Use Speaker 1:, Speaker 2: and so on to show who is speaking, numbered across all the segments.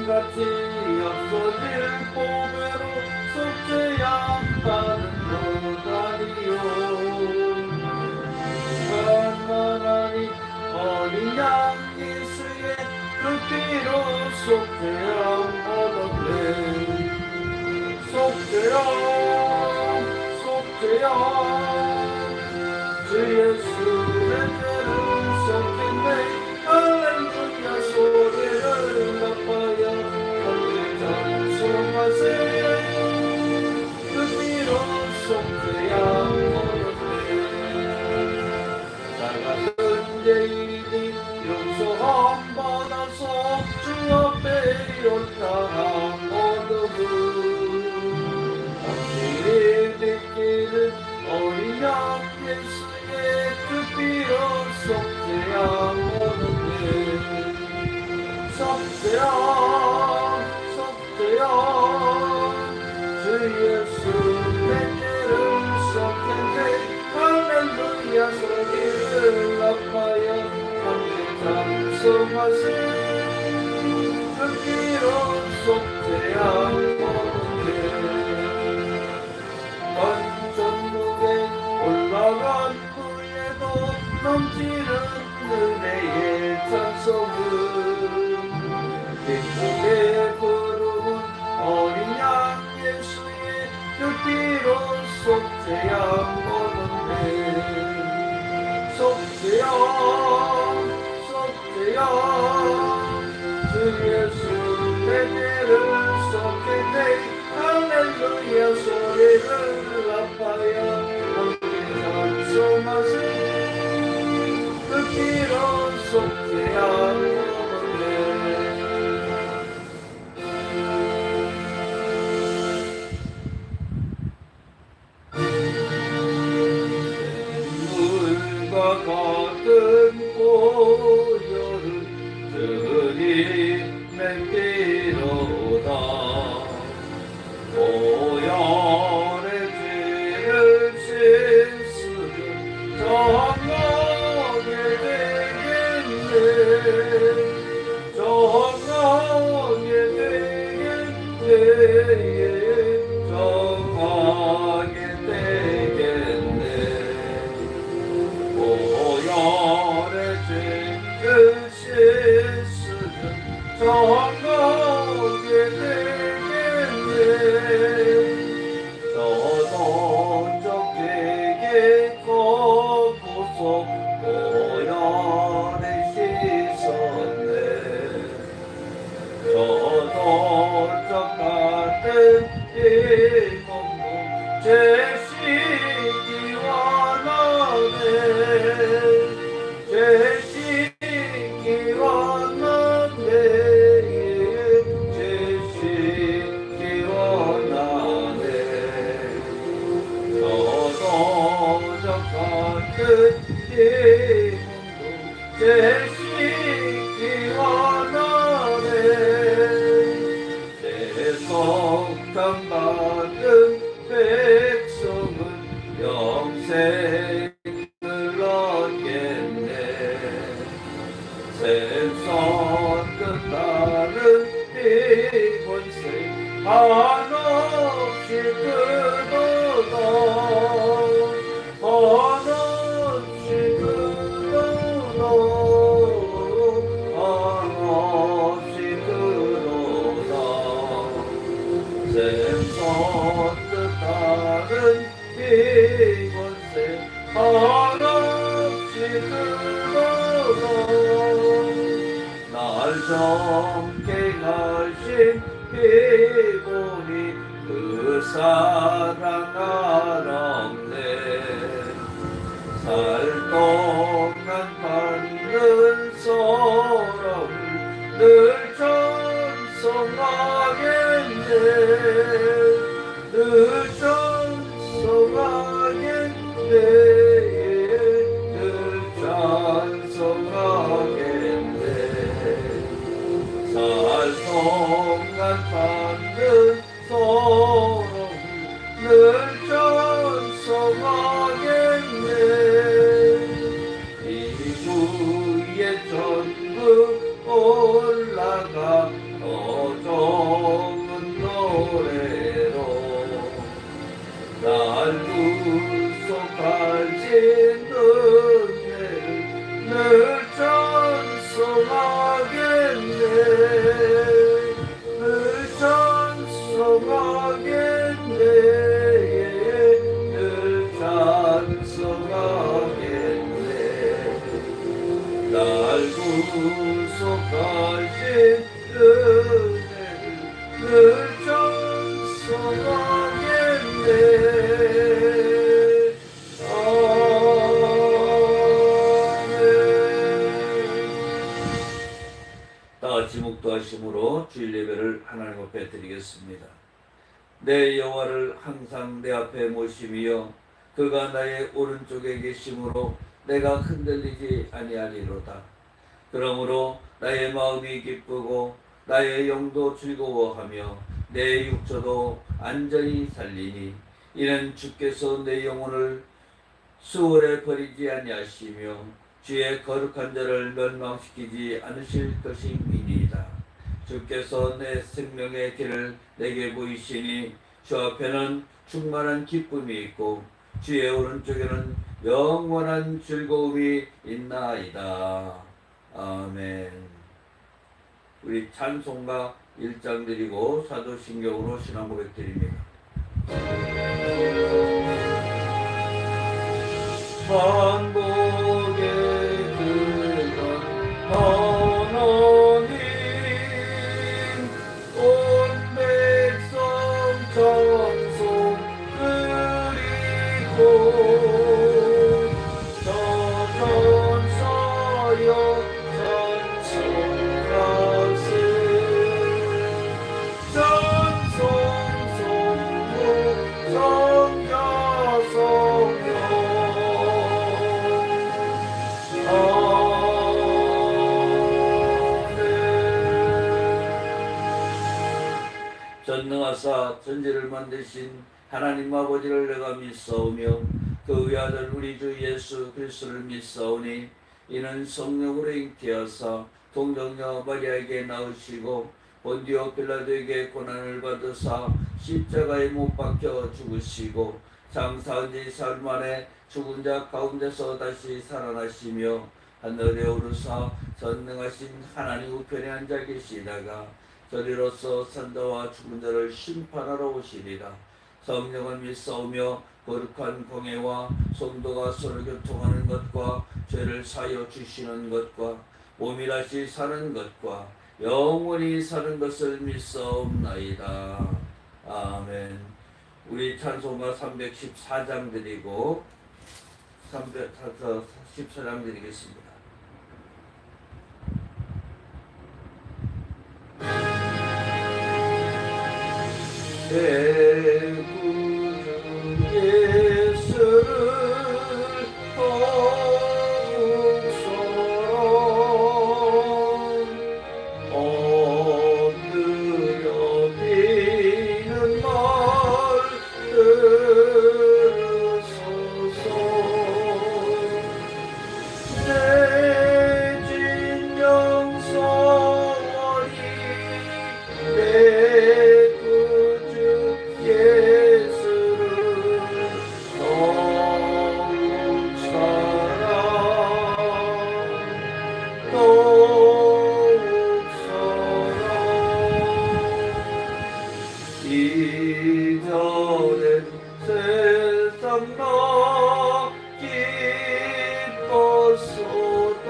Speaker 1: 같이 없어질 보배로 속죄 양가는 너다리요. 하나님 어린 양 예수의 그 피로 속죄함 얻었네. 속죄함 속죄함 주 예수의 죄를 섞였네. 할렐루야 소리를 높여 함께 찬송하세. 그 피로 속죄함 얻었네. 나같은 죄인이 용서함 받아서 주 앞에 온당함 얻음을 당신이 믿기는 어린 양 예수의 그 피로 속죄함 얻었네. 속죄함 속죄함 주 예수 내 죄를 섞였네. 할렐루야 소리를 높여 함께 찬송하세. 그 피로 속죄함 얻었네. 천국에 올라간 후에도 넘치는 은혜의 찬송을 기쁘게 부르는 어린 양 예수의 그 피로 속죄함 얻었네. 속죄함 속죄함 주 예수 내 죄를 섞였네. 할렐루야 소리를 높여 함께 찬송하세. 그 피로 속죄함 얻었네. 물과 같은 고요를 주님의 피로다. 오열의 죄를 씻으면 정하게 되겠네. 정하게 되겠네. 정하게 되겠네. 오열의 죄를 씻으면 정하게 되겠네. 저도 적에게 거부서 오열에 씻었네. 저도 적 같은 이 몸도 제 씻기 원하네. 제 씻기 원하네. 제 씻기 원하네. 저도 적 같은 이 몸도 제 씻기 원하네. 내 속담 받은 백성은 영생을 얻겠네. 샘선 끝나는 이 권세 한없이 크도다. 한없이 크도다. 한없이 크도다. 샘선 뜻하는 이 권세 한없이 크도다. 날 정케 하신 피보니 그 사랑 아름네. 살 동안 받는 소름을 늘 찬송하겠네. 늘 찬송하겠네. 늘 찬송하겠네. 살 동안 받는 소름을 늘 찬송하겠네. 이 위에 전부 올라가 기쁨으로 주일 예배를 하나님 앞에 드리겠습니다. 내 여호와를 항상 내 앞에 모시며 그가 나의 오른쪽에 계심으로 내가 흔들리지 아니하리로다. 그러므로 나의 마음이 기쁘고 나의 영도 즐거워하며 내 육체도 안전히 살리니 이는 주께서 내 영혼을 수월에 버리지 아니하시며 주의 거룩한 자를 멸망시키지 않으실 것임이니이다. 주께서 내 생명의 길을 내게 보이시니 주 앞에는 충만한 기쁨이 있고 주의 오른쪽에는 영원한 즐거움이 있나이다. 아멘. 우리 찬송가 1장 드리고 사도신경으로 신앙 고백 드립니다. 반복의 그건 하나님 온 백성 찬송 그리고 자전사여 전능하사 천지를 만드신 하나님 아버지를 내가 믿사오며 그 외아들 우리 주 예수 그리스도를 믿사오니 이는 성령으로 잉태하사 동정녀 마리아에게 낳으시고 본디오 빌라도에게 고난을 받으사 십자가에 못 박혀 죽으시고 장사한 지 사흘 만에 죽은 자 가운데서 다시 살아나시며 하늘에 오르사 전능하신 하나님 우편에 앉아 계시다가 저리로서 산자와 죽은 자를 심판하러 오시리라. 성령을 믿사오며 거룩한 공예와 성도가 서로 교통하는 것과 죄를 사여 주시는 것과 몸이 다시 사는 것과 영원히 사는 것을 믿사옵나이다. 아멘. 우리 찬송가 314장 드리고 314장 드리겠습니다. 대구주 예수를 더욱 사랑 엎드려 비는 말 들으소서 내 진영성원이 내 이전엔 세상 나 기뻤어도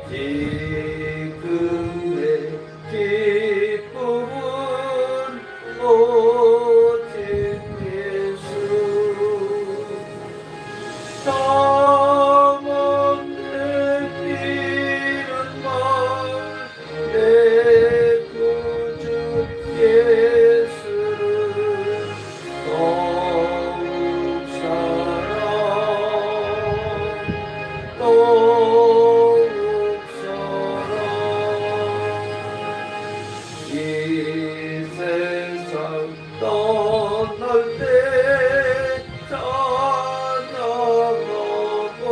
Speaker 1: 지금 내 기쁨은 오직 예수 담은 내피는 말 내 구주 예수를 더욱 사랑 더욱 사랑 이 세상 떠날 때 찬양하고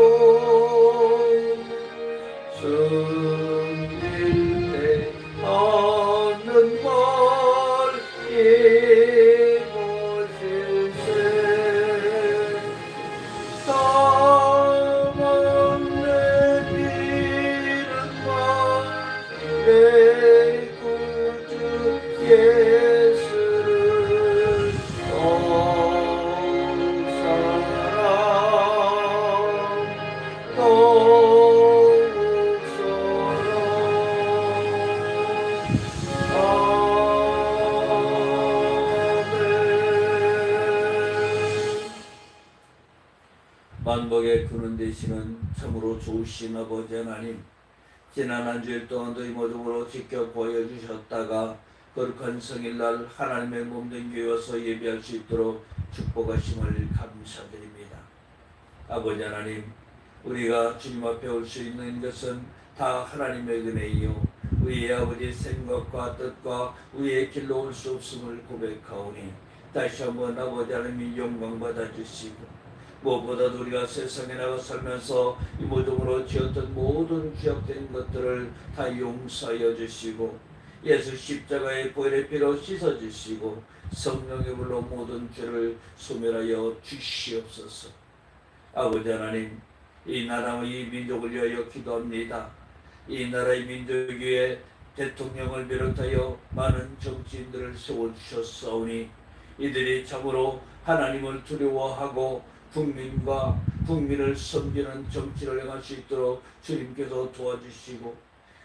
Speaker 1: 숨길 때 하는 말 이곳일세 담은 내비는 말 내 구주 예수를 더욱 사랑 더욱 사랑 만복의 근원 되시는 참으로 좋으신 아버지 하나님, 지난 한 주일 동안도 이 모습으로 지켜 보여주셨다가 거룩한 성일날 하나님의 몸된 교회 와서 예배할 수 있도록 축복하심을 감사드립니다. 아버지 하나님, 우리가 주님 앞에 올 수 있는 것은 다 하나님의 은혜이요 우리의 아버지의 생각과 뜻과 우리의 길로 올 수 없음을 고백하오니 다시 한번 아버지 하나님이 영광 받아주시고 무엇보다도 우리가 세상에 나가 살면서 이 모둠으로 지었던 모든 죄악된 것들을 다 용서하여 주시고 예수 십자가의 보혈의 피로 씻어주시고 성령의 불로 모든 죄를 소멸하여 주시옵소서. 아버지 하나님, 이 나라와 이 민족을 위하여 기도합니다. 이 나라의 민족 위에 대통령을 비롯하여 많은 정치인들을 세워주셨사오니 이들이 참으로 하나님을 두려워하고 국민과 국민을 섬기는 정치를 행할 수 있도록 주님께서 도와주시고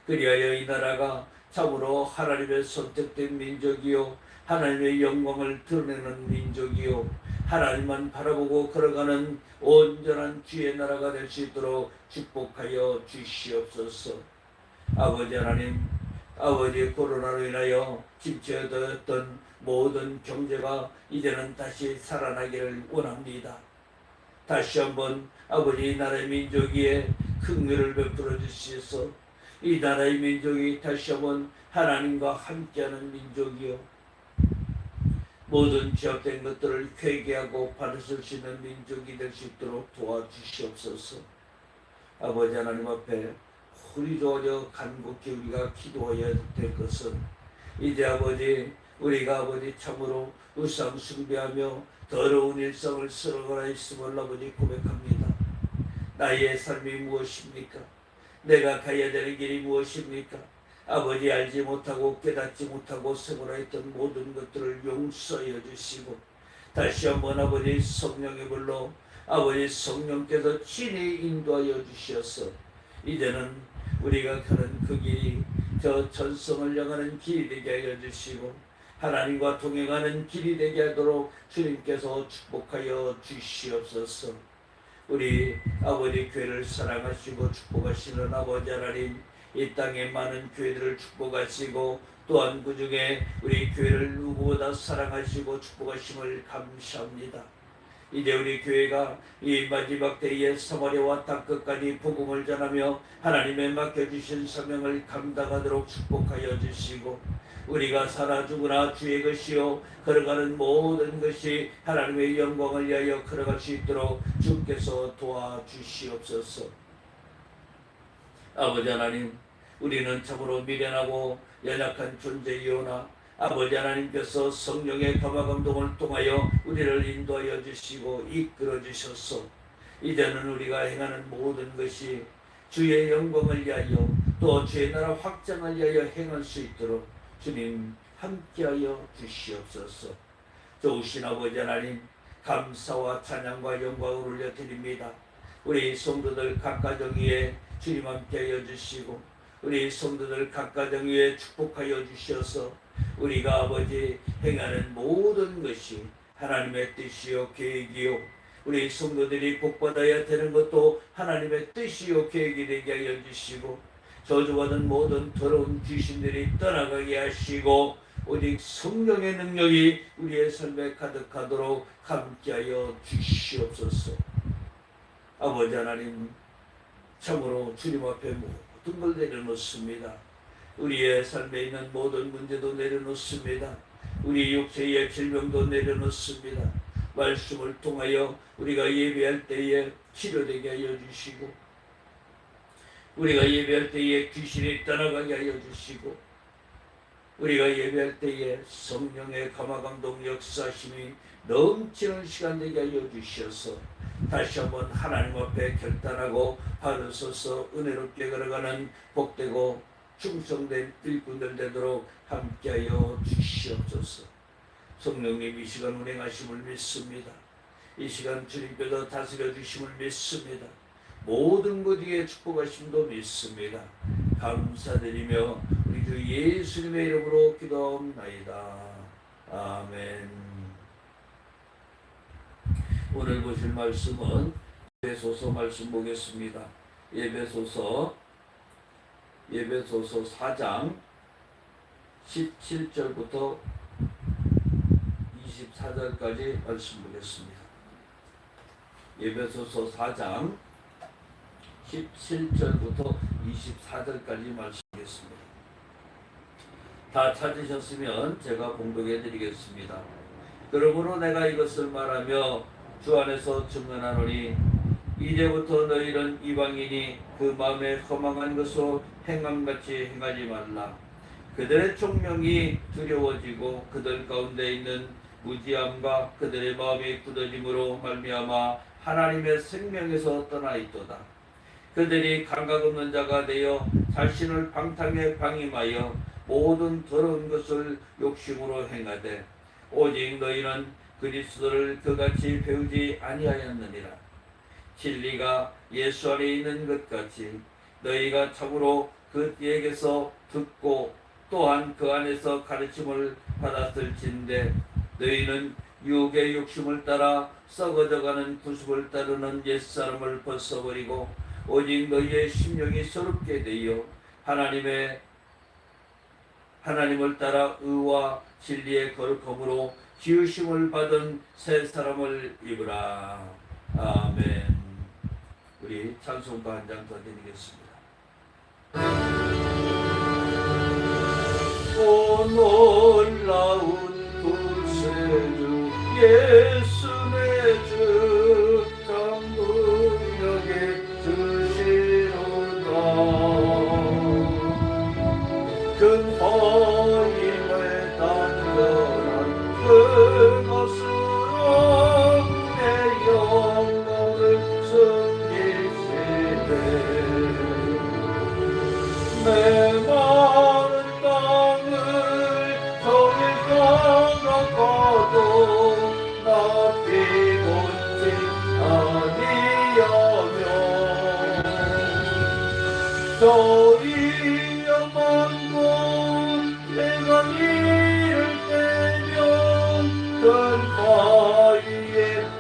Speaker 1: 그리하여 이 나라가 참으로 하나님의 선택된 민족이요 하나님의 영광을 드러내는 민족이요 하나님만 바라보고 걸어가는 온전한 주의 나라가 될 수 있도록 축복하여 주시옵소서. 아버지 하나님, 아버지 코로나로 인하여 침체되었던 모든 경제가 이제는 다시 살아나기를 원합니다. 다시 한번 아버지 이 나라의 민족 위에 긍휼을 베풀어 주시어서 이 나라의 민족이 다시 한번 하나님과 함께하는 민족이요 모든 죄악된 것들을 회개하고 받으실 수 있는 민족이 될 수 있도록 도와주시옵소서. 아버지 하나님 앞에 우리 조어져 간곡히 우리가 기도해야 될 것은 이제 아버지 우리가 아버지 참으로 우상 숭배하며 더러운 일상을 살아가나 있음을 아버지 고백합니다. 나의 삶이 무엇입니까? 내가 가야 되는 길이 무엇입니까? 아버지 알지 못하고 깨닫지 못하고 생활했던 모든 것들을 용서하여 주시고 다시 한번 아버지 성령의 불로 아버지 성령께서 친히 인도하여 주셔서 이제는 우리가 가는 그 길이 저 전성을 향하는 길이 되게 하여 주시고 하나님과 동행하는 길이 되게 하도록 주님께서 축복하여 주시옵소서. 우리 아버지 교회를 사랑하시고 축복하시는 아버지 하나님, 이 땅에 많은 교회들을 축복하시고 또한 그 중에 우리 교회를 누구보다 사랑하시고 축복하심을 감사합니다. 이제 우리 교회가 이 마지막 때에 사마리아와 땅 끝까지 복음을 전하며 하나님의 맡겨주신 사명을 감당하도록 축복하여 주시고 우리가 살아 죽으나 주의 것이요 걸어가는 모든 것이 하나님의 영광을 위하여 걸어갈 수 있도록 주께서 도와주시옵소서. 아버지 하나님, 우리는 참으로 미련하고 연약한 존재이오나 아버지 하나님께서 성령의 감화감동을 통하여 우리를 인도하여 주시고 이끌어 주셔서 이제는 우리가 행하는 모든 것이 주의 영광을 위하여 또 주의 나라 확장을 위하여 행할 수 있도록 주님 함께하여 주시옵소서. 좋으신 아버지 하나님, 감사와 찬양과 영광을 올려드립니다. 우리 성도들 각 가정 위에 주님 함께하여 주시고 우리 성도들 각 가정 위에 축복하여 주셔서 우리가 아버지 행하는 모든 것이 하나님의 뜻이요 계획이요 우리 성도들이 복받아야 되는 것도 하나님의 뜻이요 계획이 되게 하여 주시고 저주받은 모든 더러운 귀신들이 떠나가게 하시고 오직 성령의 능력이 우리의 삶에 가득하도록 함께하여 주시옵소서. 아버지 하나님, 참으로 주님 앞에 모든 걸 내려놓습니다. 우리의 삶에 있는 모든 문제도 내려놓습니다. 우리 육체의 질병도 내려놓습니다. 말씀을 통하여 우리가 예배할 때에 치료되게 하여 주시고 우리가 예배할 때에 귀신이 떠나가게 하여 주시고 우리가 예배할 때에 성령의 감화감동 역사심이 넘치는 시간 되게 하여 주셔서 다시 한번 하나님 앞에 결단하고 바로 서서 은혜롭게 걸어가는 복되고 충성된 일꾼들 되도록 함께하여 주시옵소서. 성령님 이 시간 운행하심을 믿습니다. 이 시간 주님께서 다스려 주심을 믿습니다. 모든 것 위에 축복하심도 믿습니다. 감사드리며 우리 주 예수님의 이름으로 기도하옵나이다. 아멘. 오늘 보실 말씀은 예배소서 말씀 보겠습니다. 예배소서 에베소서 4장 17절부터 24절까지 말씀 보겠습니다. 에베소서 4장 17절부터 24절까지 말씀하겠습니다. 다 찾으셨으면 제가 공독해 드리겠습니다. 그러므로 내가 이것을 말하며 주 안에서 증언하노니 이제부터 너희는 이방인이 그 마음에 허망한 것으로 행함같이 행하지 말라. 그들의 총명이 두려워지고 그들 가운데 있는 무지함과 그들의 마음이 굳어짐으로 말미암아 하나님의 생명에서 떠나 있도다. 그들이 감각 없는 자가 되어 자신을 방탕에 방임하여 모든 더러운 것을 욕심으로 행하되 오직 너희는 그리스도를 그같이 배우지 아니하였느니라. 진리가 예수 안에 있는 것 같이 너희가 참으로 그에게서 듣고 또한 그 안에서 가르침을 받았을진데 너희는 유혹의 욕심을 따라 썩어져가는 구습을 따르는 옛사람을 벗어버리고 오직 너희의 심령이 새롭게 되어 하나님을 따라 의와 진리의 거룩함으로 지으심을 받은 새 사람을 입으라. 아멘. 우리 찬송가 한 장 더 드리겠습니다. 오 놀라운 구세주 예수 내 주 장군역에 주시로다. 큰 힘을 단결한 그것으로 내 영광을 숨기시네. 내 마른 땅을 종일 걸어가도 나 비곤지 아니하며 저 위험한 곳 내가 이를 빼면 큰 바위에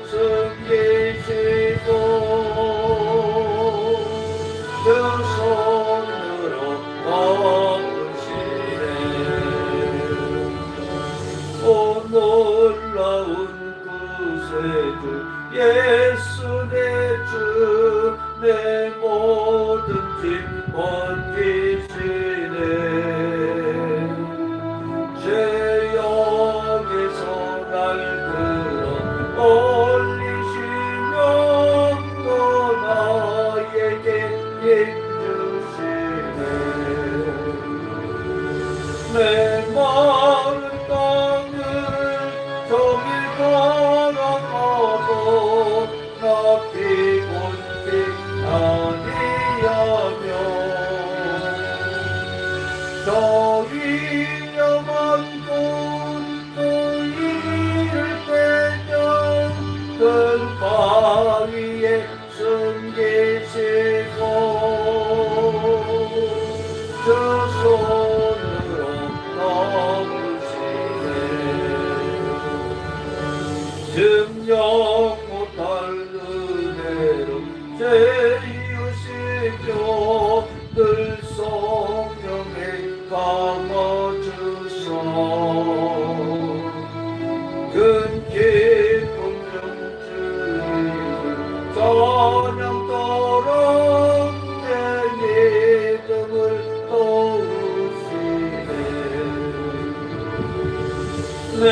Speaker 1: 숨기시고 그 손으로 덮으시네. 오 놀라운 구세주 예수 내 주 내 모든 짐 벗기시네. 죄악에서 날 들어 올리시며 또 나에게 힘주시네. 내 마른 땅을 종일 걸어가도 나 비곤지 아니하며 저 위험한 곳 너희를 빼면 큰 바위에 숨기시고 저 손으로 덮으시네. 증명 못할 은혜로 채우시며 늘 성령에 감아주사 큰 기쁨 중주를 찬양토록 내 믿음을 도우시네. 내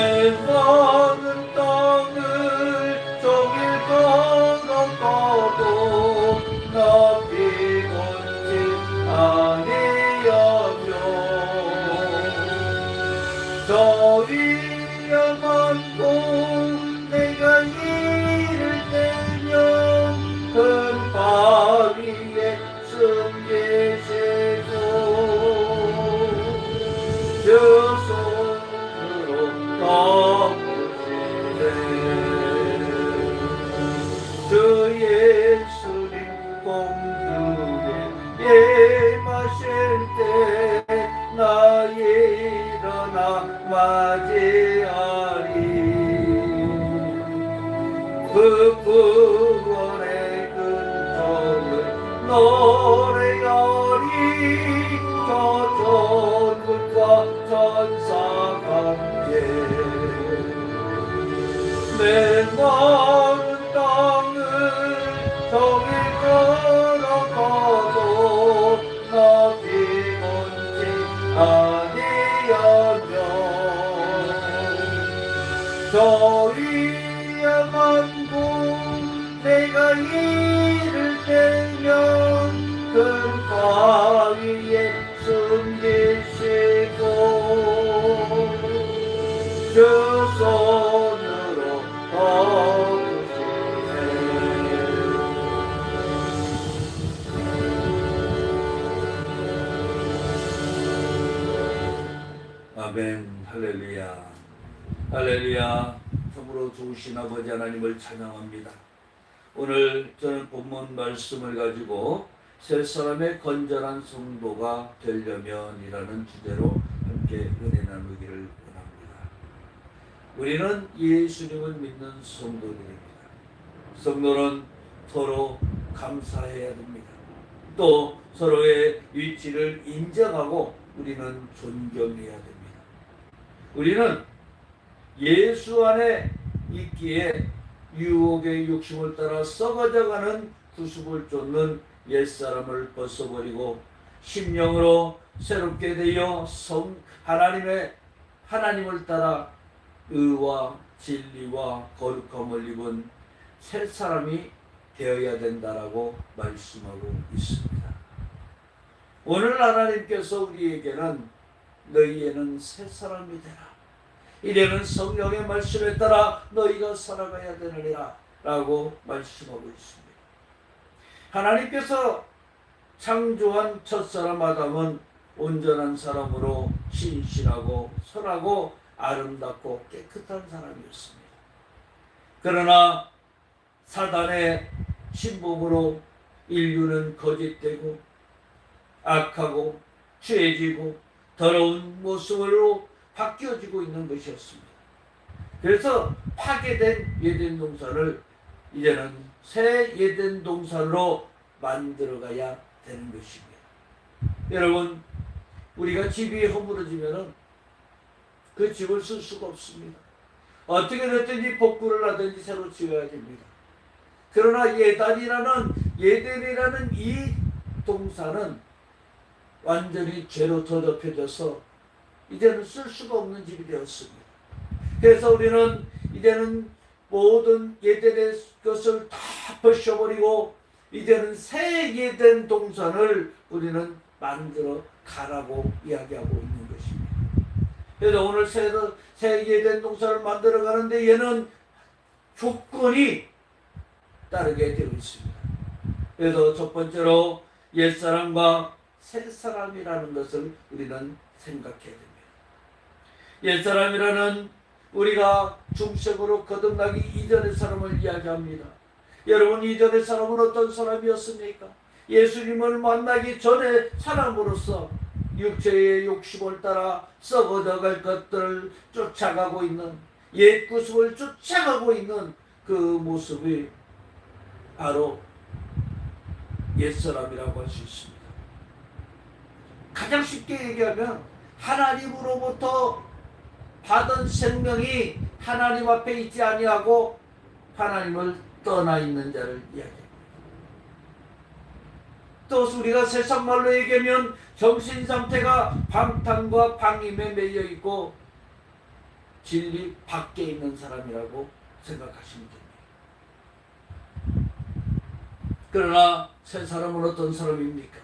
Speaker 1: 마른 땅을 종일 걸어가도 나 비곤지 아니하며 저 위험한 곳 내가 이를 빼면 큰 바위에 숨기시고 저 손으로 덮으시네. 주 예수님 공중에 예마실 때 나 일어나 맞이하리. 그 구원의 근성을 노래하리. 천사가 내 마른 땅을 정일 걸어가도 나 비곤치 아니하며 저 위에 만고 내가 이를 때면 큰 바위에 숨기시고 주 손으로 거두시네. 아멘. 할렐루야. 할렐루야. 참으로 좋으신 아버지 하나님을 찬양합니다. 오늘 저는 본문 말씀을 가지고 세 사람의 건전한 성도가 되려면이라는 주제로 함께 은혜 나누기를 원합니다. 우리는 예수님을 믿는 성도들입니다. 성도는 서로 감사해야 됩니다. 또 서로의 위치를 인정하고 우리는 존경해야 됩니다. 우리는 예수 안에 있기에 유혹의 욕심을 따라 썩어져가는 구습을 쫓는 옛사람을 벗어버리고 심령으로 새롭게 되어 하나님을 따라 의와 진리와 거룩함을 입은 새 사람이 되어야 된다라고 말씀하고 있습니다. 오늘 하나님께서 우리에게는 너희에는 새 사람이 되라. 이래는 성령의 말씀에 따라 너희가 살아가야 되느니라 라고 말씀하고 있습니다. 하나님께서 창조한 첫사람 아담은 온전한 사람으로 신실하고 선하고 아름답고 깨끗한 사람이었습니다. 그러나 사단의 침범으로 인류는 거짓되고 악하고 죄지고 더러운 모습으로 바뀌어지고 있는 것이었습니다. 그래서 파괴된 에덴 동산을 이제는 새 에덴 동산으로 만들어가야 되는 것입니다. 여러분, 우리가 집이 허물어지면 그 집을 쓸 수가 없습니다. 어떻게 됐든지 복구를 하든지 새로 지어야 됩니다. 그러나 에덴이라는 이 동산은 완전히 죄로 더럽혀져서 이제는 쓸 수가 없는 집이 되었습니다. 그래서 우리는 이제는 모든 에덴의 것을 다 버려버리고 이제는 새 에덴 동산을 우리는 만들어 가라고 이야기하고 있는 것입니다. 그래서 오늘 새 에덴 동산을 만들어 가는데 얘는 조건이 따르게 되어 있습니다. 그래서 첫 번째로 옛사람과 새사람이라는 것을 우리는 생각해야 됩니다. 옛사람이라는 우리가 중생으로 거듭나기 이전의 사람을 이야기합니다. 여러분, 이전의 사람은 어떤 사람이었습니까? 예수님을 만나기 전에 사람으로서 육체의 욕심을 따라 썩어져갈 것들을 쫓아가고 있는, 옛 구습을 쫓아가고 있는 그 모습이 바로 옛사람이라고 할 수 있습니다. 가장 쉽게 얘기하면 하나님으로부터 받은 생명이 하나님 앞에 있지 아니하고 하나님을 떠나 있는 자를 이야기합니다. 또 우리가 세상 말로 얘기하면 정신 상태가 방탕과 방임에 매여 있고 진리 밖에 있는 사람이라고 생각하시면 됩니다. 그러나 새 사람은 어떤 사람입니까?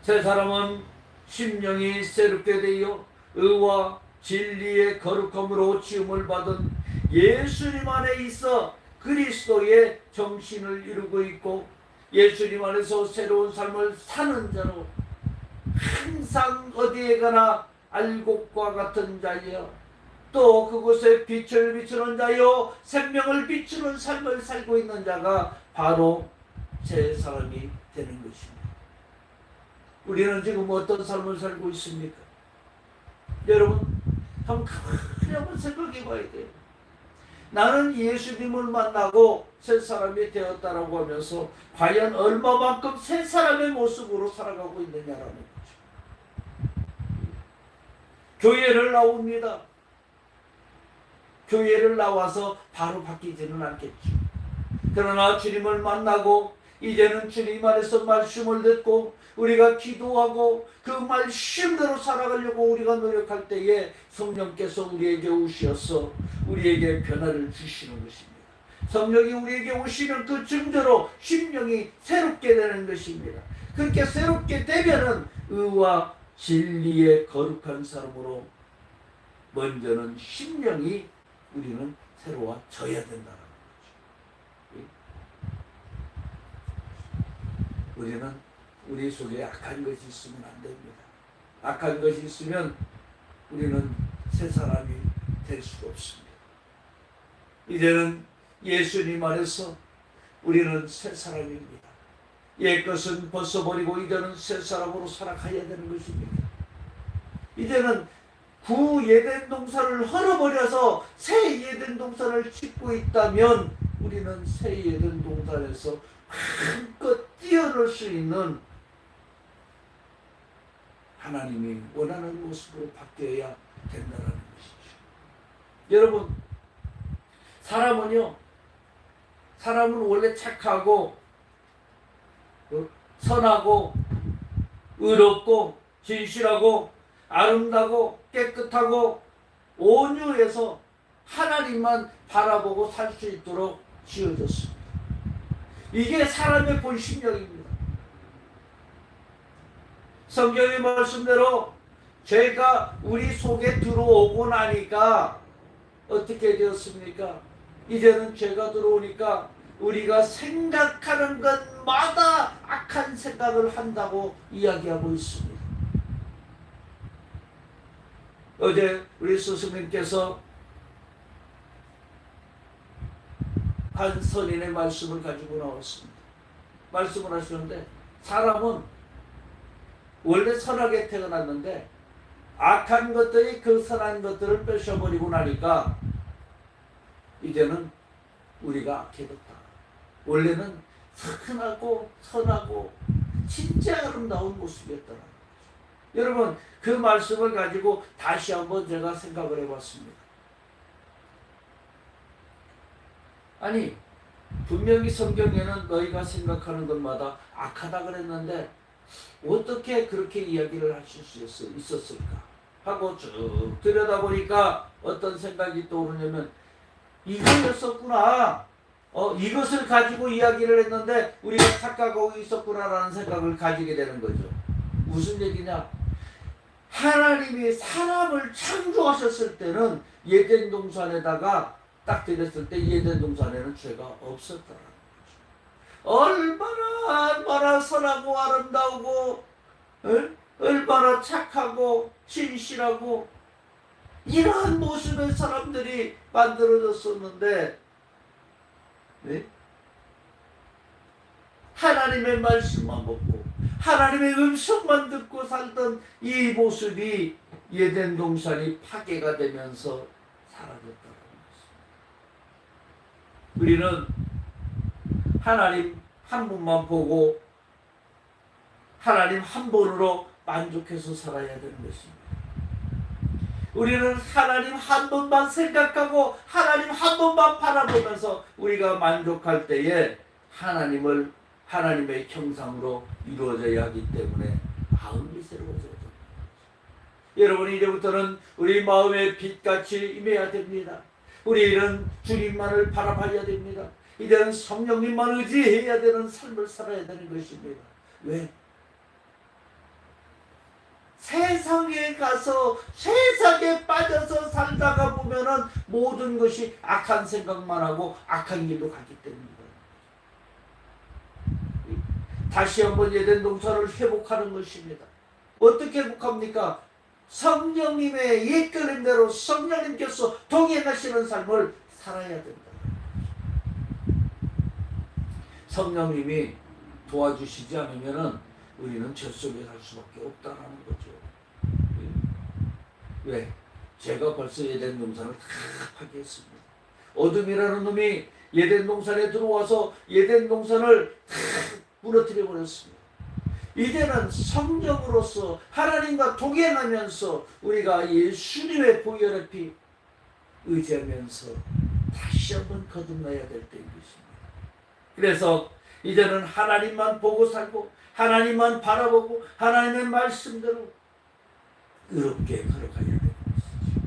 Speaker 1: 새 사람은 심령이 새롭게 되어 의와 진리의 거룩함으로 지음을 받은 예수님 안에 있어 그리스도의 정신을 이루고 있고 예수님 안에서 새로운 삶을 사는 자로 항상 어디에 가나 알곡과 같은 자여, 또 그곳에 빛을 비추는 자여, 생명을 비추는 삶을 살고 있는 자가 바로 새 사람이 되는 것입니다. 우리는 지금 어떤 삶을 살고 있습니까? 여러분, 한번 생각해 봐야 돼요. 나는 예수님을 만나고 새 사람이 되었다라고 하면서 과연 얼마만큼 새 사람의 모습으로 살아가고 있느냐라는 거죠. 교회를 나옵니다. 교회를 나와서 바로 바뀌지는 않겠죠. 그러나 주님을 만나고 이제는 주님 안에서 말씀을 듣고 우리가 기도하고 그 말씀대로 살아가려고 우리가 노력할 때에 성령께서 우리에게 오셔서 우리에게 변화를 주시는 것입니다. 성령이 우리에게 오시면 그 증거로 심령이 새롭게 되는 것입니다. 그렇게 새롭게 되면은 의와 진리의 거룩한 사람으로 먼저는 심령이 우리는 새로워져야 된다는 거죠. 우리는 우리 속에 악한 것이 있으면 안 됩니다. 악한 것이 있으면 우리는 새 사람이 될 수가 없습니다. 이제는 예수님 안에서 우리는 새 사람입니다. 옛것은 벗어버리고 이제는 새 사람으로 살아가야 되는 것입니다. 이제는 구 에덴 동산을 헐어버려서 새 에덴 동산을 짓고 있다면 우리는 새 에덴 동산에서 한껏 뛰어놀 수 있는 하나님이 원하는 모습으로 바뀌어야 된다는 것이죠. 여러분, 사람은 원래 착하고 선하고 의롭고 진실하고 아름다고 깨끗하고 온유해서 하나님만 바라보고 살 수 있도록 지어졌습니다. 이게 사람의 본심령입니다. 성경의 말씀대로 죄가 우리 속에 들어오고 나니까 어떻게 되었습니까? 이제는 죄가 들어오니까 우리가 생각하는 것마다 악한 생각을 한다고 이야기하고 있습니다. 어제 우리 스승님께서 한 선인의 말씀을 가지고 나왔습니다. 말씀을 하시는데 사람은 원래 선하게 태어났는데 악한 것들이 그 선한 것들을 뺏어버리고 나니까 이제는 우리가 악해졌다. 원래는 선하고 선하고 진짜 아름다운 모습이었더라. 여러분, 그 말씀을 가지고 다시 한번 제가 생각을 해봤습니다. 아니, 분명히 성경에는 너희가 생각하는 것마다 악하다 그랬는데 어떻게 그렇게 이야기를 하실 수 있었을까 하고 쭉 들여다보니까 어떤 생각이 떠오르냐면 이거였었구나. 이것을 가지고 이야기를 했는데 우리가 착각하고 있었구나라는 생각을 가지게 되는 거죠. 무슨 얘기냐? 하나님이 사람을 창조하셨을 때는 에덴 동산에다가 딱 들였을 때 에덴 동산에는 죄가 없었다라는 거죠. 얼마나 선하고 아름다우고 얼마나 착하고 진실하고 이러한 모습의 사람들이 만들어졌었는데 하나님의 말씀만 먹고 하나님의 음성만 듣고 살던 이 모습이 에덴 동산이 파괴가 되면서 사라졌다는 것입니다. 우리는 하나님 한 분만 보고 하나님 한 분으로 만족해서 살아야 되는 것입니다. 우리는 하나님 한 분만 생각하고 하나님 한 분만 바라보면서 우리가 만족할 때에 하나님의 형상으로 이루어져야 하기 때문에 마음이 새로워져야 됩니다. 여러분, 이제부터는 우리 마음의 빛같이 임해야 됩니다. 우리는 주님만을 바라봐야 됩니다. 이제는 성령님만 의지해야 되는 삶을 살아야 되는 것입니다. 왜? 세상에 가서 세상에 빠져서 살다가 보면은 모든 것이 악한 생각만 하고 악한 길로 가기 때문입니다. 다시 한번 에덴 동산을 회복하는 것입니다. 어떻게 회복합니까? 성령님의 이끌림대로 성령님께서 동행하시는 삶을 살아야 된다. 성령님이 도와주시지 않으면은 우리는 죄 속에 살 수밖에 없다라는 거죠. 왜? 제가 벌써 에덴 동산을 다 파괴했습니다. 어둠이라는 놈이 에덴 동산에 들어와서 에덴 동산을 다 무너뜨려 버렸습니다. 이제는 성령으로서 하나님과 동행하면서 우리가 예수님의 보혈의 피 의지하면서 다시 한번 거듭나야 될 때인 것입니다. 그래서 이제는 하나님만 보고 살고 하나님만 바라보고 하나님의 말씀대로 의롭게 걸어가야 되는 것이죠.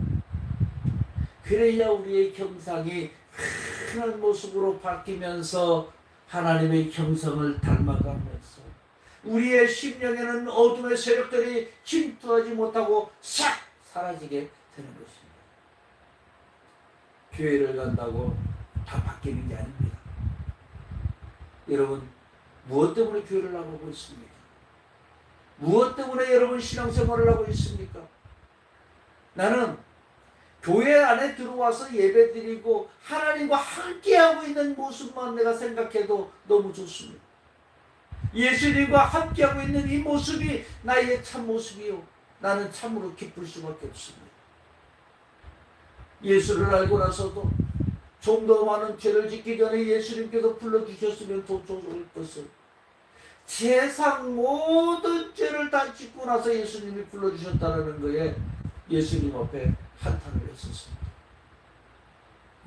Speaker 1: 그래야 우리의 형상이 흔한 모습으로 바뀌면서 하나님의 형성을 닮아가면서 우리의 심령에는 어둠의 세력들이 침투하지 못하고 싹 사라지게 되는 것입니다. 교회를 간다고 다 바뀌는 게 아닙니다. 여러분, 무엇 때문에 교회를 나가고 있습니까? 무엇 때문에 여러분 신앙생활을 하고 있습니까? 나는 교회 안에 들어와서 예배드리고 하나님과 함께하고 있는 모습만 내가 생각해도 너무 좋습니다. 예수님과 함께하고 있는 이 모습이 나의 참 모습이요, 나는 참으로 기쁠 수밖에 없습니다. 예수를 알고 나서도 좀 더 많은 죄를 짓기 전에 예수님께서 불러주셨으면 더 좋을 것을, 세상 모든 죄를 다 짓고 나서 예수님이 불러주셨다는 거에 예수님 앞에 한탄을 했었습니다.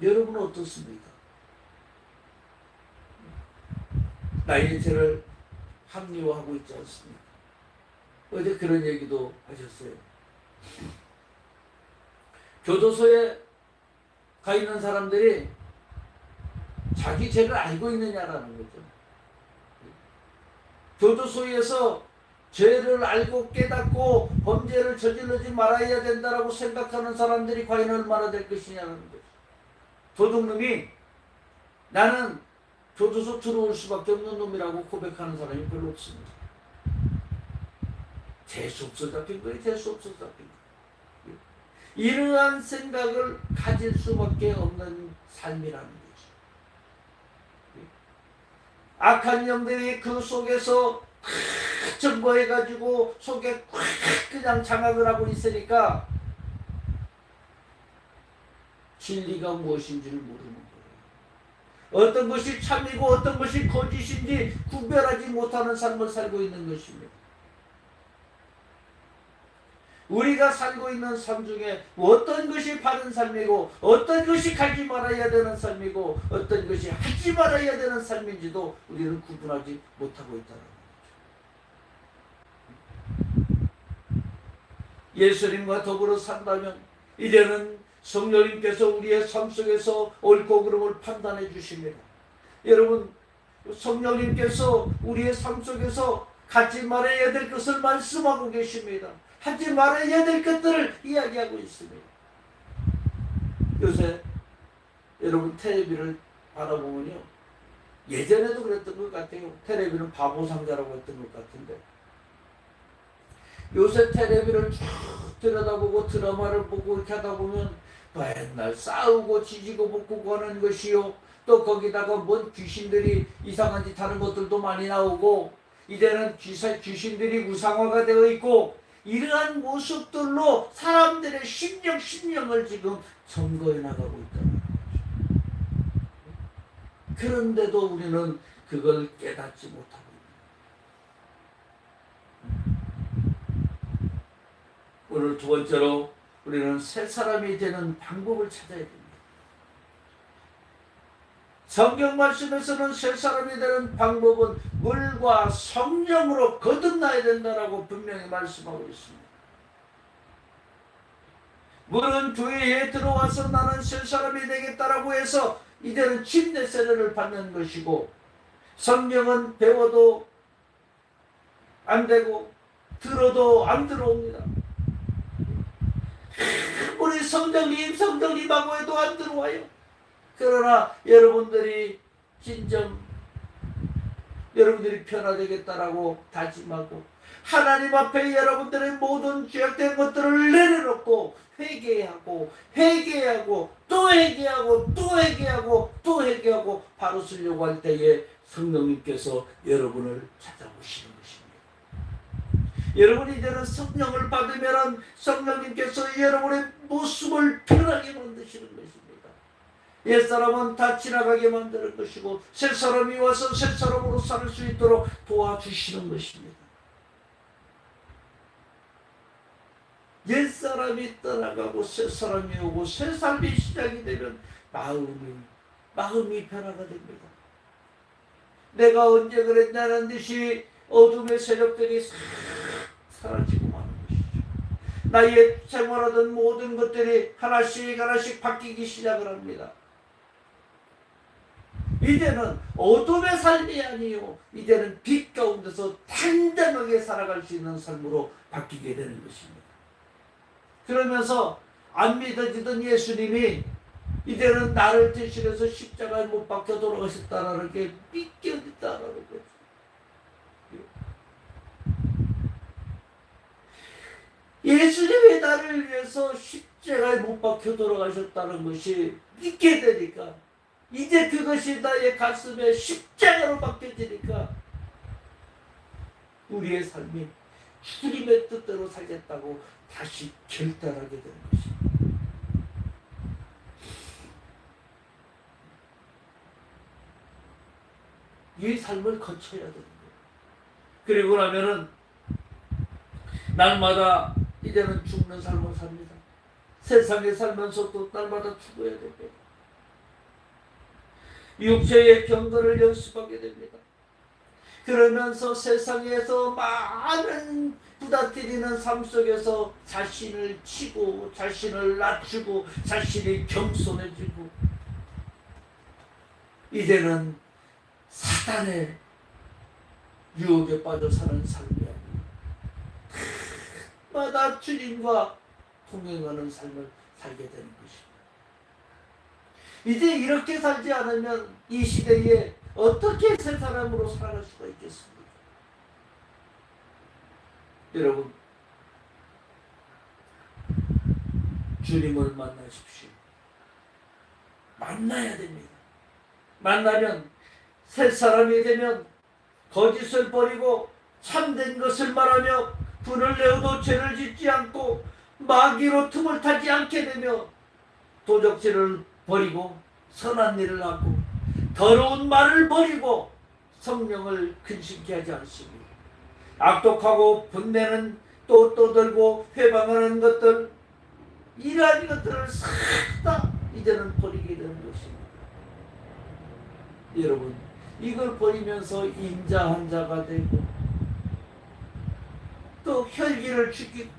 Speaker 1: 여러분은 어떻습니까? 나의 죄를 합리화하고 있지 않습니까? 어제 그런 얘기도 하셨어요. 교도소에 가 있는 사람들이 자기 죄를 알고 있느냐라는 거죠. 교도소에서 죄를 알고 깨닫고 범죄를 저지르지 말아야 된다라고 생각하는 사람들이 과연 얼마나 될 것이냐는 거죠. 도둑놈이 나는 교도소 들어올 수밖에 없는 놈이라고 고백하는 사람이 별로 없습니다. 재수 없어 잡힌 거예요. 재수 없어 잡힌 거예요. 이러한 생각을 가질 수밖에 없는 삶이라는 거죠. 악한 영들이 그 속에서 점거해가지고 속에 그냥 장악을 하고 있으니까 진리가 무엇인지를 모르는 거예요. 어떤 것이 참이고 어떤 것이 거짓인지 구별하지 못하는 삶을 살고 있는 것입니다. 우리가 살고 있는 삶 중에 어떤 것이 바른 삶이고 어떤 것이 가지 말아야 되는 삶이고 어떤 것이 하지 말아야 되는 삶인지도 우리는 구분하지 못하고 있다는 거죠. 예수님과 더불어 산다면 이제는 성령님께서 우리의 삶 속에서 옳고 그름을 판단해 주십니다. 여러분, 성령님께서 우리의 삶 속에서 갖지 말아야 될 것을 말씀하고 계십니다. 하지 말아야 될 것들을 이야기하고 있습니다. 요새 여러분 텔레비를 바라보면요, 예전에도 그랬던 것 같아요. 텔레비는 바보 상자라고 했던 것 같은데 요새 텔레비를 쭉 들여다보고 드라마를 보고 이렇게 하다 보면 맨날 싸우고 지지고 볶고 하는 것이요, 또 거기다가 뭔 귀신들이 이상한 짓 하는 것들도 많이 나오고 이제는 귀신들이 우상화가 되어 있고 이러한 모습들로 사람들의 심령을 지금 점거해 나가고 있다는 거죠. 그런데도 우리는 그걸 깨닫지 못하고 있습니다. 오늘 두 번째로 우리는 새 사람이 되는 방법을 찾아야 됩니다. 성경 말씀에서는 새 사람이 되는 방법은 물과 성령으로 거듭나야 된다라고 분명히 말씀하고 있습니다. 물은 교회에 들어와서 나는 새 사람이 되겠다라고 해서 이제는 침례 세례를 받는 것이고, 성령은 배워도 안 되고 들어도 안 들어옵니다. 우리 성령님하고 해도 안 들어와요. 그러나 여러분들이 진정 여러분들이 변화되겠다라고 다짐하고 하나님 앞에 여러분들의 모든 죄악된 것들을 내려놓고 회개하고 또 회개하고 바로 쓰려고 할 때에 성령님께서 여러분을 찾아오시는 것입니다. 여러분이 이제는 성령을 받으면 성령님께서 여러분의 모습을 변하게 만드시는 것입니다. 옛사람은 다 지나가게 만드는 것이고 새 사람이 와서 새 사람으로 살 수 있도록 도와주시는 것입니다. 옛사람이 떠나가고 새사람이 오고 새 삶이 시작이 되면 마음이 변화가 됩니다. 내가 언제 그랬냐는 듯이 어둠의 세력들이 싹 사라지고 마는 것이죠. 나의 생활하던 모든 것들이 하나씩 바뀌기 시작을 합니다. 이제는 어둠의 삶이 아니요, 이제는 빛 가운데서 단단하게 살아갈 수 있는 삶으로 바뀌게 되는 것입니다. 그러면서 안 믿어지던 예수님이 이제는 나를 대신해서 십자가에 못 박혀 돌아가셨다는 게 믿겨진다는 거죠. 예수님이 나를 위해서 십자가에 못 박혀 돌아가셨다는 것이 믿게 되니까, 이제 그것이 나의 가슴에 십자가로 박혀지니까 우리의 삶이 주님의 뜻대로 살겠다고 다시 결단하게 되는 것입니다. 이 삶을 거쳐야 되는 거예요. 그리고 나면은 날마다 이제는 죽는 삶을 삽니다. 세상에 살면서도 날마다 죽어야 됩니다. 육체의 경건을 연습하게 됩니다. 그러면서 세상에서 많은 부닥뜨리는 삶 속에서 자신을 치고 자신을 낮추고 자신이 겸손해지고, 이제는 사단의 유혹에 빠져 사는 삶이 아니고 마다 주님과 동행하는 삶을 살게 되는 것입니다. 이제 이렇게 살지 않으면 이 시대에 어떻게 새 사람으로 살아갈 수가 있겠습니까? 여러분, 주님을 만나십시오. 만나야 됩니다. 만나면 새 사람이 되면 거짓을 버리고 참된 것을 말하며 분을 내어도 죄를 짓지 않고 마귀로 틈을 타지 않게 되며 도적질을 버리고 선한 일을 하고 더러운 말을 버리고 성령을 근심케 하지 않습니다. 악독하고 분내는 또 떠들고 회방하는 것들, 이러한 것들을 싹 다 이제는 버리게 되는 것입니다. 여러분, 이걸 버리면서 인자한 자가 되고 또 혈기를 죽이고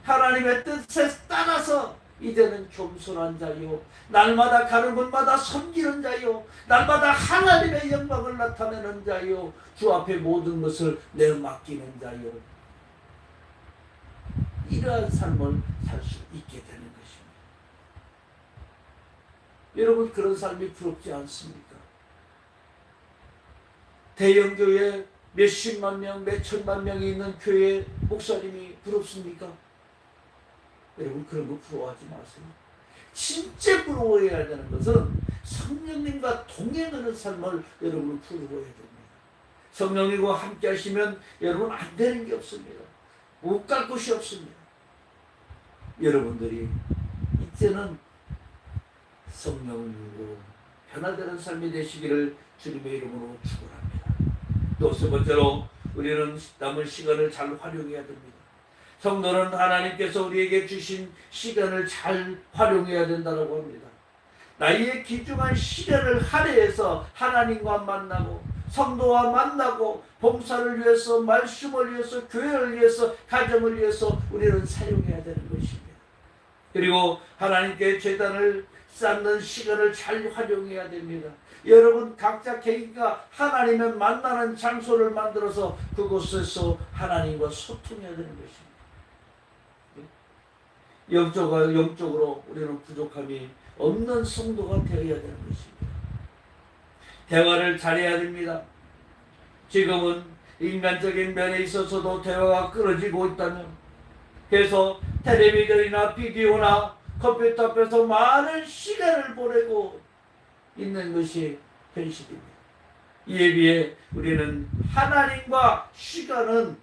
Speaker 1: 하나님의 뜻에 따라서 이제는 겸손한 자요, 날마다 가는 곳마다 섬기는 자요, 날마다 하나님의 영광을 나타내는 자요, 주 앞에 모든 것을 내맡기는 자요, 이러한 삶을 살 수 있게 되는 것입니다. 여러분, 그런 삶이 부럽지 않습니까? 대형교회 몇십만 명, 몇천만 명이 있는 교회 목사님이 부럽습니까? 여러분, 그런 거 부러워하지 마세요. 진짜 부러워해야 되는 것은 성령님과 동행하는 삶을 여러분은 부러워해야 됩니다. 성령님과 함께 하시면 여러분 안 되는 게 없습니다. 못 갈 곳이 없습니다. 여러분들이 이제는 성령을 믿고 변화되는 삶이 되시기를 주님의 이름으로 축원합니다. 또 세 번째로, 우리는 남은 시간을 잘 활용해야 됩니다. 성도는 하나님께서 우리에게 주신 시간을 잘 활용해야 된다고 합니다. 나의 귀중한 시간을 할애해서 하나님과 만나고 성도와 만나고 봉사를 위해서, 말씀을 위해서, 교회를 위해서, 가정을 위해서 우리는 사용해야 되는 것입니다. 그리고 하나님께 제단을 쌓는 시간을 잘 활용해야 됩니다. 여러분, 각자 개인과 하나님을 만나는 장소를 만들어서 그곳에서 하나님과 소통해야 되는 것입니다. 영적으로 우리는 부족함이 없는 성도가 되어야 되는 것입니다. 대화를 잘해야 됩니다. 지금은 인간적인 면에 있어서도 대화가 끊어지고 있다면, 그래서 텔레비전이나 비디오나 컴퓨터 앞에서 많은 시간을 보내고 있는 것이 현실입니다. 이에 비해 우리는 하나님과 시간은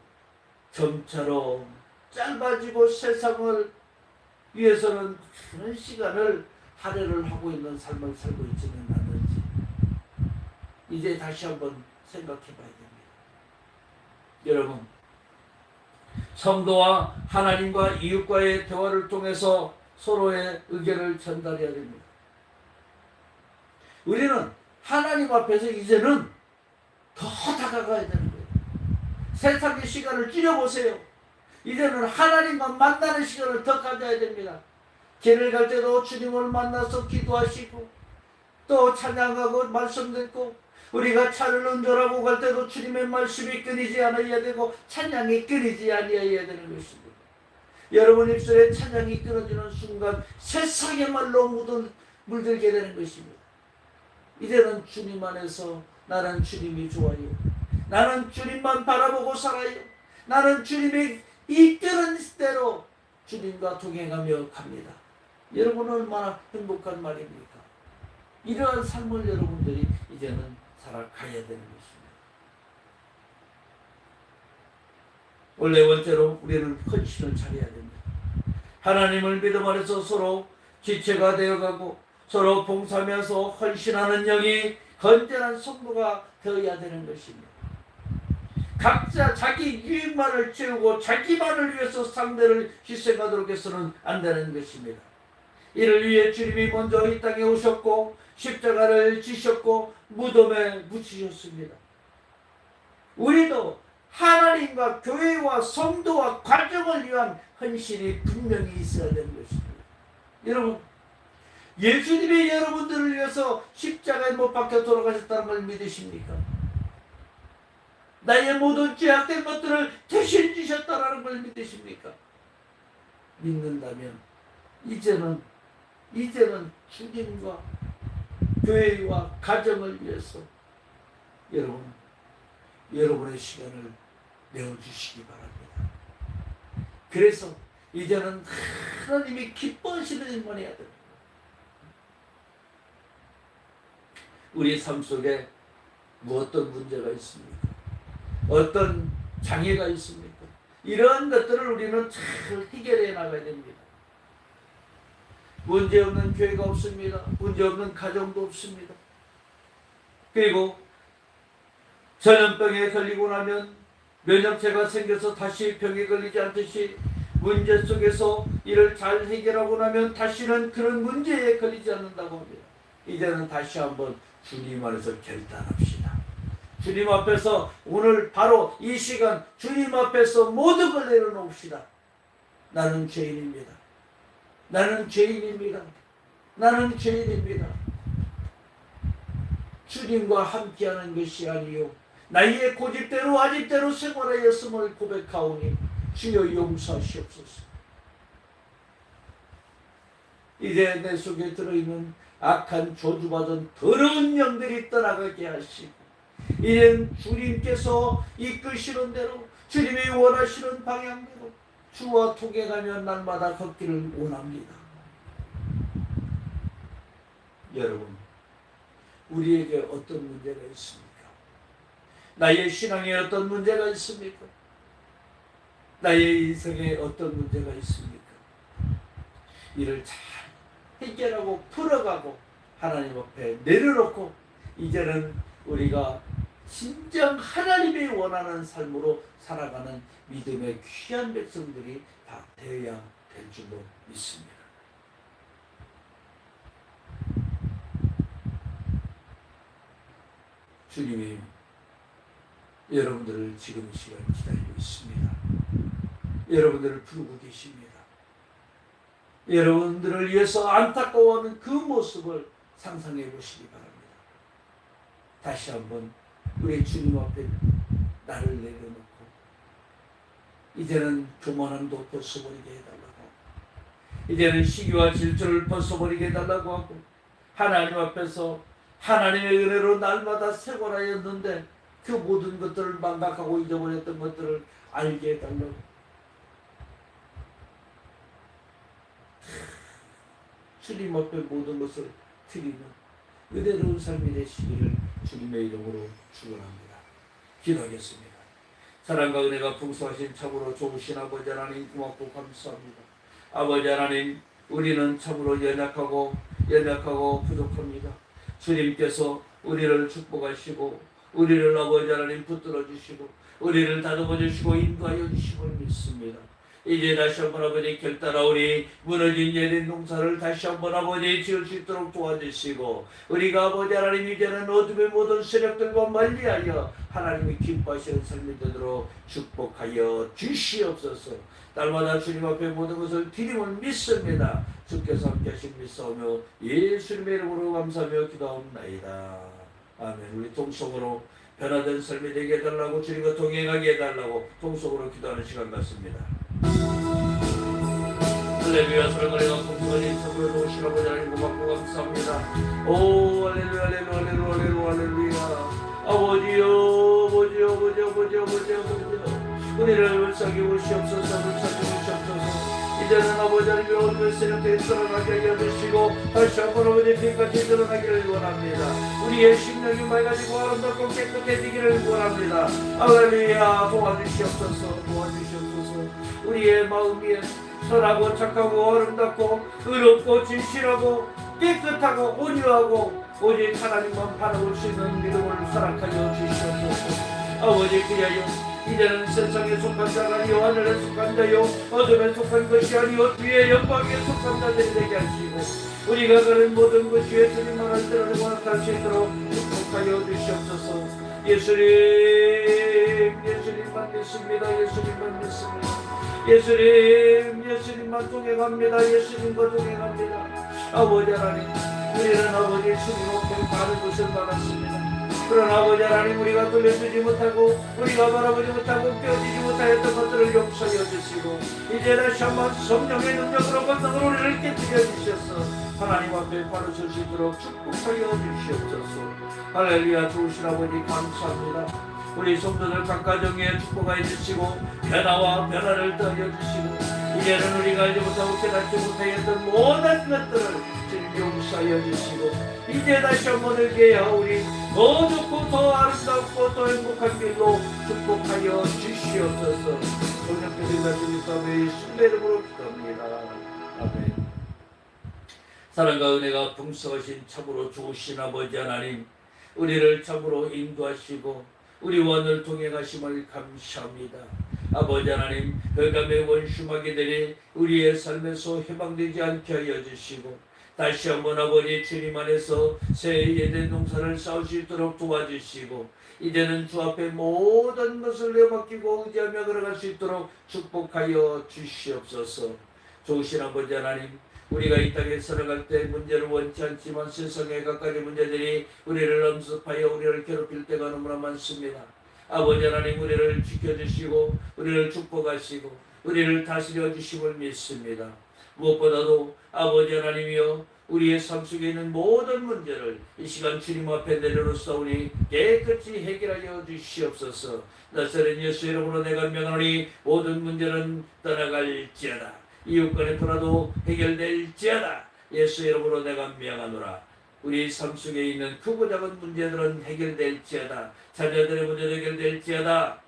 Speaker 1: 점차로 짧아지고 세상을 위해서는 많은 시간을 할애를 하고 있는 삶을 살고 있지는 않는지 이제 다시 한번 생각해 봐야 됩니다. 여러분, 성도와 하나님과 이웃과의 대화를 통해서 서로의 의견을 전달해야 됩니다. 우리는 하나님 앞에서 이제는 더 다가가야 되는 거예요. 세상의 시간을 줄여보세요. 이제는 하나님과 만나는 시간을 더 가져야 됩니다. 길을 갈 때도 주님을 만나서 기도하시고 또 찬양하고 말씀 듣고, 우리가 차를 운전하고 갈 때도 주님의 말씀이 끊이지 않아야 되고 찬양이 끊이지 않아야 되는 것입니다. 여러분 입술에 찬양이 끊어지는 순간 세상의 말로 물들게 되는 것입니다. 이제는 주님 안에서 나는 주님이 좋아요. 나는 주님만 바라보고 살아요. 나는 주님이 이끄는 대로 주님과 동행하며 갑니다. 여러분 얼마나 행복한 말입니까? 이러한 삶을 여러분들이 이제는 살아가야 되는 것입니다. 원래 원죄로 우리는 헌신을 잘해야 됩니다. 하나님을 믿음 안에서 서로 지체가 되어가고 서로 봉사하면서 헌신하는 영이 건전한 성도가 되어야 되는 것입니다. 각자 자기 유익만을 채우고 자기만을 위해서 상대를 희생하도록 해서는 안 되는 것입니다. 이를 위해 주님이 먼저 이 땅에 오셨고 십자가를 지셨고 무덤에 묻히셨습니다. 우리도 하나님과 교회와 성도와 가정을 위한 헌신이 분명히 있어야 되는 것입니다. 여러분, 예수님이 여러분들을 위해서 십자가에 못 박혀 돌아가셨다는 걸 믿으십니까? 나의 모든 죄악된 것들을 대신 지셨다는 걸 믿으십니까? 믿는다면 이제는 주님과 교회와 가정을 위해서 여러분의 시간을 내어주시기 바랍니다. 그래서 이제는 하나님이 기뻐하시는 일만 해야 됩니다. 우리 삶 속에 어떤 문제가 있습니까? 어떤 장애가 있습니까? 이러한 것들을 우리는 잘 해결해 나가야 됩니다. 문제 없는 교회가 없습니다. 문제 없는 가정도 없습니다. 그리고 전염병에 걸리고 나면 면역체가 생겨서 다시 병에 걸리지 않듯이 문제 속에서 이를 잘 해결하고 나면 다시는 그런 문제에 걸리지 않는다고 합니다. 이제는 다시 한번 주님 안에서 결단합시다. 주님 앞에서 오늘 바로 이 시간 주님 앞에서 모든 걸 내려놓읍시다. 나는 죄인입니다. 나는 죄인입니다. 나는 죄인입니다. 주님과 함께하는 것이 아니요 나의 고집대로 아집대로 생활하였음을 고백하오니 주여 용서하시옵소서. 이제 내 속에 들어있는 악한 저주받은 더러운 영들이 떠나가게 하시고 이젠 주님께서 이끄시는 대로 주님이 원하시는 방향대로 주와 동행하며 날마다 걷기를 원합니다. 여러분, 우리에게 어떤 문제가 있습니까? 나의 신앙에 어떤 문제가 있습니까? 나의 인생에 어떤 문제가 있습니까? 이를 잘 해결하고 풀어가고 하나님 앞에 내려놓고 이제는 우리가 진정 하나님이 원하는 삶으로 살아가는 믿음의 귀한 백성들이 다 되어야 될 줄로 믿습니다. 주님이 여러분들을 지금 이 시간 기다리고 있습니다. 여러분들을 부르고 계십니다. 여러분들을 위해서 안타까워하는 그 모습을 상상해 보시기 바랍니다. 다시 한번 우리 주님 앞에 나를 내려놓고 이제는 교만함도 벗어버리게 해달라고, 이제는 시기와 질투를 벗어버리게 해달라고 하고, 하나님 앞에서 하나님의 은혜로 날마다 생활하였는데 그 모든 것들을 망각하고 잊어버렸던 것들을 알게 해달라고, 주님 앞에 모든 것을 드리는 은혜로운 삶이 되시기를 주님의 이름으로 축원합니다. 기도하겠습니다. 사랑과 은혜가 풍성하신 참으로 좋으신 아버지 하나님 고맙고 감사합니다. 아버지 하나님, 우리는 참으로 연약하고 부족합니다. 주님께서 우리를 축복하시고 우리를 아버지 하나님 붙들어 주시고 우리를 다듬어 주시고 인도하여 주심을 믿습니다. 이제 다시 한번 아버지 결단하오니 무너진 예된 농사를 다시 한번 아버지 지을 수 있도록 도와주시고 우리가 아버지 하나님 이제는 어둠의 모든 세력들과 멀리하여 하나님이 기뻐하시는 삶이 되도록 축복하여 주시옵소서. 날마다 주님 앞에 모든 것을 드림을 믿습니다. 주께서 함께 하신 믿사오며 예수님의 이름으로 감사하며 기도하옵나이다. 아멘. 우리 통성으로 변화된 삶이 되게 해달라고 주님과 동행하게 해달라고 통성으로 기도하는 시간 같습니다. 할렐루야. 사랑하는 성도님 참으로 좋으신 아버지 하나님 고맙고 감사합니다. 오 할렐루야 할렐루야 할렐루야 할렐루야 할렐루야. 아버지요 우리를 불쌍히 오시옵소서. 불쌍히 오시옵소서. 이제는 아버지 하나님의 어둠의 세력들이 드러나게 하여 주시고 다시 한번 아버지 빛같이 드러나기를 원합니다. 우리의 심령이 맑아지고 아름답고 깨끗해지기를 원합니다. 할렐루야. 도와주시옵소서. 도와주시옵소서. 우리의 마음이 선하고 착하고 아름답고 의롭고 진실하고 깨끗하고 온유하고 오직 하나님만 바라볼 수 있는 믿음을 허락하여 주시옵소서. 아버지 그리하여 이제는 세상에 속한 자가 아니요 하늘에 속한 자요 어둠에 속한 것이 아니요 주의 영광에 속한 자들이 되게 하시고 우리가 가는 모든 것이 예수님만 할 때를 원할 수 있도록 축복하여 주시옵소서. 예수님만 믿습니다. 예수님만 믿습니다. 예수님만 동행합니다. 예수님과 동행합니다. 아버지 하나님 우리는 아버지 주님 앞에 많은 것을 받았습니다. 그러나 아버지 하나님 우리가 돌려주지 못하고 우리가 바라보지 못하고 뼈지지 못하였던 것들을 용서하여 주시고 이제 다시 한번 성령의 능력으로 권능으로 우리를 깨뜨려 주셔서 하나님 앞에 바로 설 수 있도록 축복하여 주시옵소서. 할렐루야. 좋으신 아버지 감사합니다. 우리 성도들 각 가정에 축복하여 주시고 변화를 더하여 주시고 이제는 우리가 알지 못하고 깨닫지 못하였던 모든 것들을 주님 용서하여 주시고 이제 다시 한번 을게요. 우리 더 좋고 더 아름답고 더 행복한 길로 축복하여 주시옵소서. 성령께서 주님 사모의 신의 이름으로 기도합니다. 아멘. 사랑과 은혜가 풍성하신 참으로 좋으신 아버지 하나님 우리를 참으로 인도하시고 우리와 늘 동행하심을 감사합니다. 아버지 하나님 흑암의 원수마귀들이 우리의 삶에서 해방되지 않게 하여 주시고 다시 한번 아버지 주님 안에서 새 예된 농사를 쌓을 수 있도록 도와주시고 이제는 주 앞에 모든 것을 내맡기고 의지하며 걸어갈 수 있도록 축복하여 주시옵소서. 좋으신 아버지 하나님 우리가 이 땅에 살아갈 때 문제를 원치 않지만 세상의 각가지 문제들이 우리를 엄습하여 우리를 괴롭힐 때가 너무나 많습니다. 아버지 하나님 우리를 지켜주시고 우리를 축복하시고 우리를 다스려 주심을 믿습니다. 무엇보다도 아버지 하나님이여 우리의 삶 속에 있는 모든 문제를 이 시간 주님 앞에 내려놓사오니 깨끗이 해결하여 주시옵소서. 나사렛 예수 이름으로 내가 명하노니 모든 문제는 떠나갈지어다. 이웃간의 불화도 해결될지어다. 예수 이름으로 내가 명하노라. 우리 삶 속에 있는 크고 작은 문제들은 해결될지어다. 자녀들의 문제도 해결될지어다.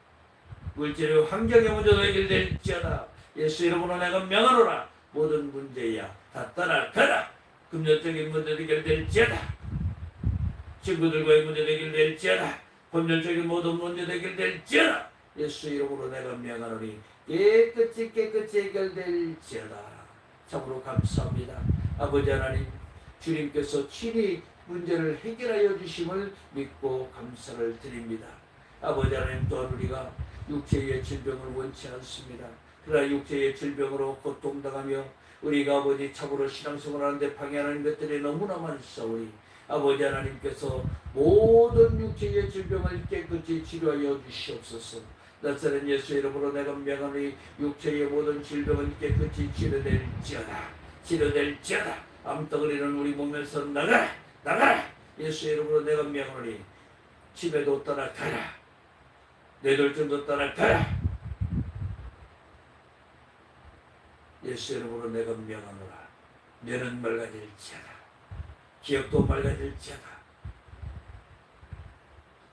Speaker 1: 물질의 환경의 문제도 해결될지어다. 예수 이름으로 내가 명하노라. 모든 문제야 다 떠나가라. 금전적인 문제도 해결될지어다. 친구들과의 문제도 해결될지어다. 법률적인 모든 문제도 해결될지어다. 예수 이름으로 내가 명하노니 깨끗이 해결될지어다. 참으로 감사합니다. 아버지 하나님 주님께서 친히 문제를 해결하여 주심을 믿고 감사를 드립니다. 아버지 하나님 또한 우리가 육체의 질병을 원치 않습니다. 그러나 육체의 질병으로 고통당하며 우리가 아버지 참으로 신앙생활 하는데 방해하는 것들이 너무나 많사오니 아버지 하나님께서 모든 육체의 질병을 깨끗이 치료하여 주시옵소서. 나사렛 예수 이름으로 내가 명하노니 육체의 모든 질병은 깨끗이 치료될지어다. 암덩어리는 우리 몸에서 나가라. 예수 이름으로 내가 명하노니 치매도 떠나가라. 뇌졸중도 떠나가라. 예수 이름으로 내가 명하노라. 뇌는 맑아질지어다. 기억도 맑아질지어다.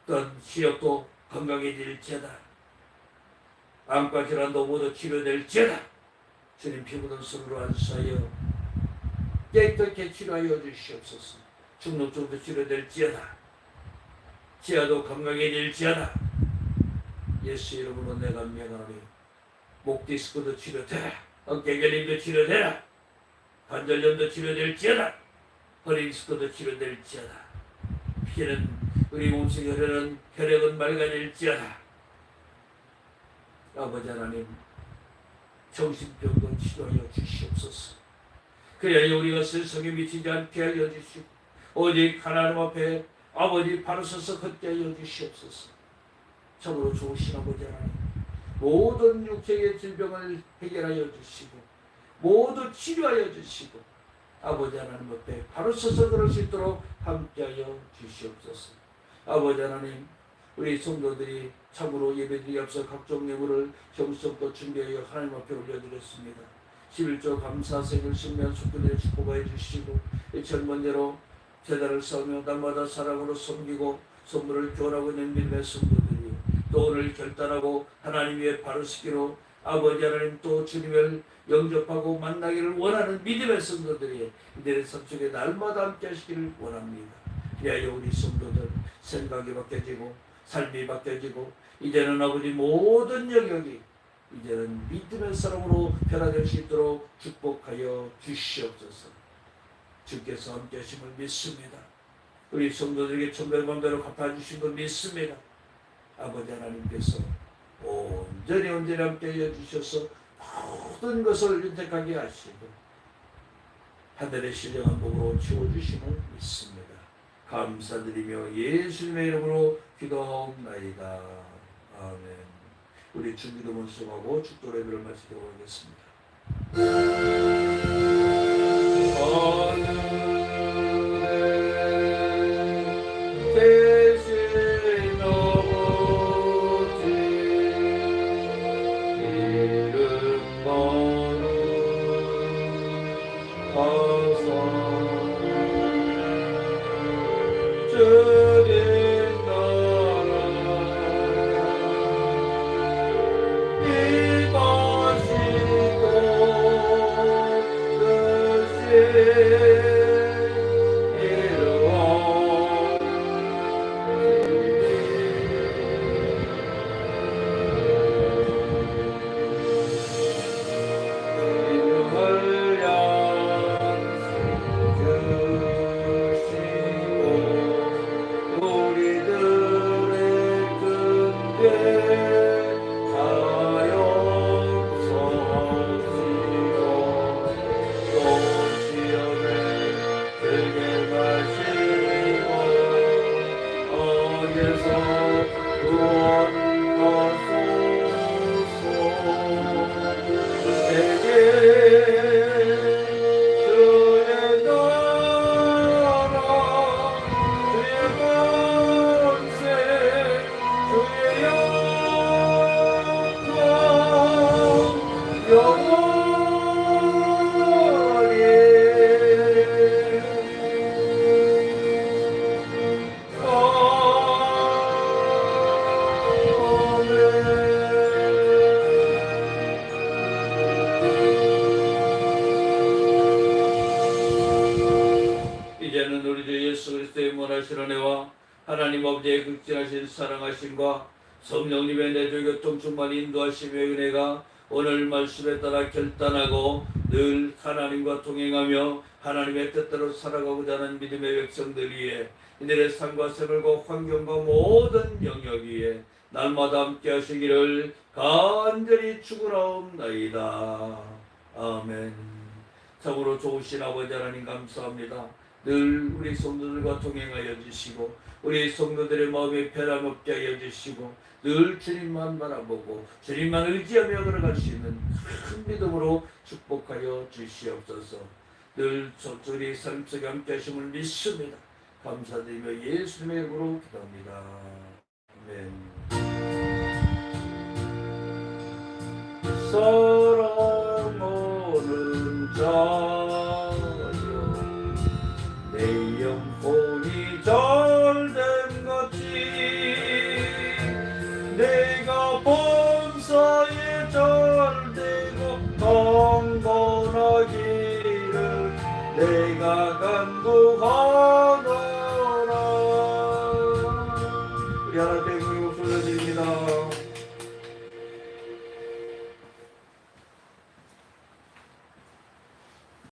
Speaker 1: 또한 시력도 건강해질지어다. 암과 질환도 모두 치료될지어다. 주님 피 묻은 손으로 안수하여 깨끗게 치료하여 주시옵소서. 중독증도 치료될지어다. 치아도 건강해질지어다. 예수 이름으로 내가 명하노니 목 디스크도 치료되라, 어깨 결림도 치료되라, 관절염도 치료될지어다, 허리 디스크도 치료될지어다, 피는 우리 몸속에 흐르는 혈액은 맑아질지어다. 아버지 하나님, 정신병도 치료하여 주시옵소서. 그래야 우리가 세상에 미치지 않게 하여 주시고 오직 하나님 앞에 아버지 바로 서서 걷게 하여 주시옵소서. 참으로 좋으신 아버지 하나님, 모든 육체의 질병을 해결하여 주시고 모두 치료하여 주시고 아버지 하나님 앞에 바로 서서 걸을 수 있도록 함께하여 주시옵소서. 아버지 하나님, 우리 성도들이 참으로 예배드리기 앞서 각종 예물을 정성껏 준비하여 하나님 앞에 올려드렸습니다. 11조 감사 생일 신명 속교들의 축복하여 주시고 천번대로 제단을 쌓으며 날마다 사랑으로 섬기고 선물을 교환하고 있는 믿음의 성도들이 또 오늘 결단하고 하나님 위에 바로 서기로 아버지 하나님 또 주님을 영접하고 만나기를 원하는 믿음의 성도들이 이들의 삶 속에 날마다 함께 하시기를 원합니다. 그리하여 우리 성도들 생각이 바뀌어지고 삶이 바뀌어지고 이제는 아버지 모든 영역이 이제는 믿음의 사람으로 변화될 수 있도록 축복하여 주시옵소서. 주께서 함께 하심을 믿습니다. 우리 성도들에게 천배만배로 갚아주신 걸 믿습니다. 아버지 하나님께서 온전히 함께 해주셔서 모든 것을 윤택하게 하시고 하늘의 신령한 복으로 채워주심을 믿습니다. 감사드리며 예수님의 이름으로 기도하옵나이다. 아멘. 우리 주기도문 수하고 축도 예배를 마치도록 하겠습니다. 이제는 우리 주 예수 그리스도의 무한하신 은혜와 하나님 아버지의 극진하신 사랑하심과 성령님의 내주 교통 충만 인도하심의 은혜가 오늘 말씀에 따라 결단하고 늘 하나님과 동행하며 하나님의 뜻대로 살아가고자 하는 믿음의 백성들 위에 이들의 삶과 생활과 환경과 모든 영역 위에 날마다 함께 하시기를 간절히 축원하옵나이다. 아멘. 참으로 좋으신 아버지 하나님 감사합니다. 늘 우리 성도들과 동행하여 주시고 우리 성도들의 마음에 변함없게 하여 주시고 늘 주님만 바라보고 주님만 의지하며 걸어갈 수 있는 큰 믿음으로 축복하여 주시옵소서. 늘 우리 삶 속에 함께 하심을 믿습니다. 감사드리며 예수님의 이름으로 기도합니다. 아멘. 사랑하는 자여 내 영혼이 잘됨 같이 내가 범사에 잘되고 강건하기를 내가 간구하노라. 우리 하나님의 목소리를 드립니다.